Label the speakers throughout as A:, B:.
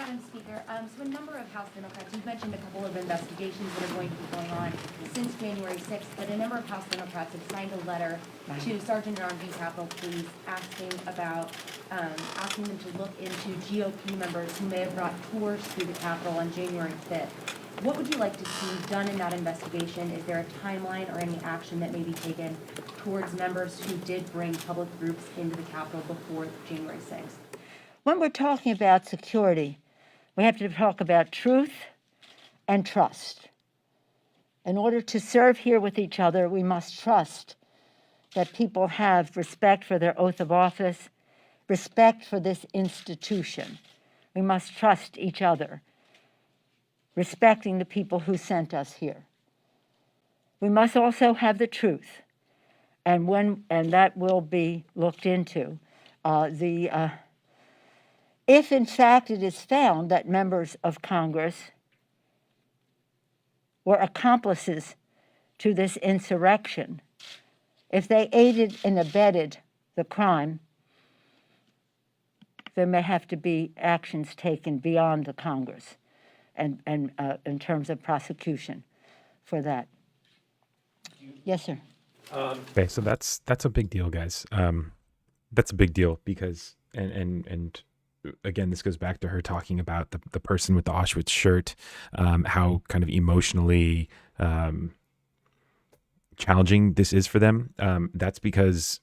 A: Madam Speaker, so a number of House Democrats, you've mentioned a couple of investigations that are going to be going on since January 6th, but a number of House Democrats have signed a letter to Sergeant-at-Arms and Capitol Police asking them to look into GOP members who may have brought tours through the Capitol on January 5th. What would you like to see done in that investigation? Is there a timeline or any action that may be taken towards members who did bring public groups into the Capitol before January 6th?
B: When we're talking about security, we have to talk about truth and trust. In order to serve here with each other, we must trust that people have respect for their oath of office, respect for this institution. We must trust each other, respecting the people who sent us here. We must also have the truth, and that will be looked into. If in fact it is found that members of Congress were accomplices to this insurrection, if they aided and abetted the crime, there may have to be actions taken beyond the Congress and in terms of prosecution for that. Yes, sir.
C: Okay, so that's a big deal, guys. That's a big deal because and again, this goes back to her talking about the person with the Auschwitz shirt, how kind of emotionally challenging this is for them. That's because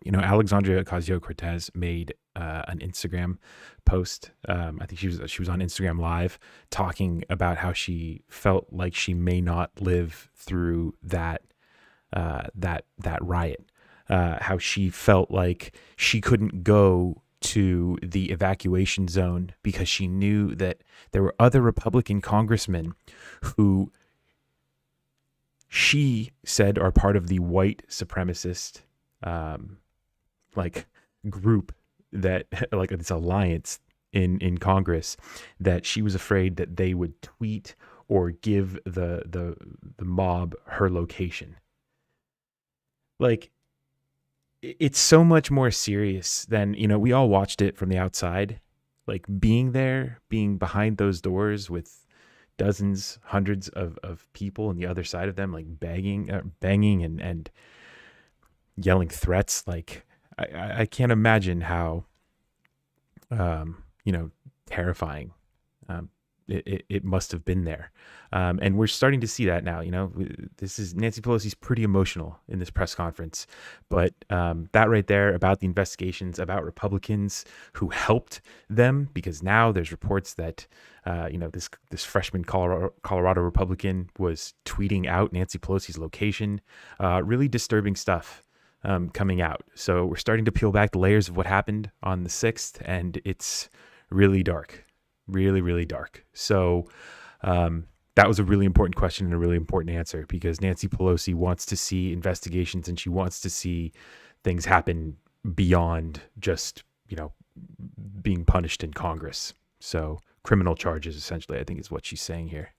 C: Alexandria Ocasio-Cortez made an Instagram post. I think she was on Instagram Live talking about how she felt like she may not live through that riot. How she felt like she couldn't go to the evacuation zone because she knew that there were other Republican congressmen who she said are part of the white supremacist group that this alliance in Congress, that she was afraid that they would tweet or give the mob her location. It's so much more serious than, we all watched it from the outside, being there, being behind those doors with dozens, hundreds of people on the other side of them, banging and yelling threats. I can't imagine how, terrifying it must have been there. And we're starting to see that now. Nancy Pelosi's pretty emotional in this press conference, but that right there about the investigations, about Republicans who helped them, because now there's reports that this freshman Colorado Republican was tweeting out Nancy Pelosi's location. Really disturbing stuff coming out. So we're starting to peel back the layers of what happened on the 6th, and it's really dark. Really, really dark. So that was a really important question and a really important answer, because Nancy Pelosi wants to see investigations and she wants to see things happen beyond just, being punished in Congress. So criminal charges, essentially, I think is what she's saying here.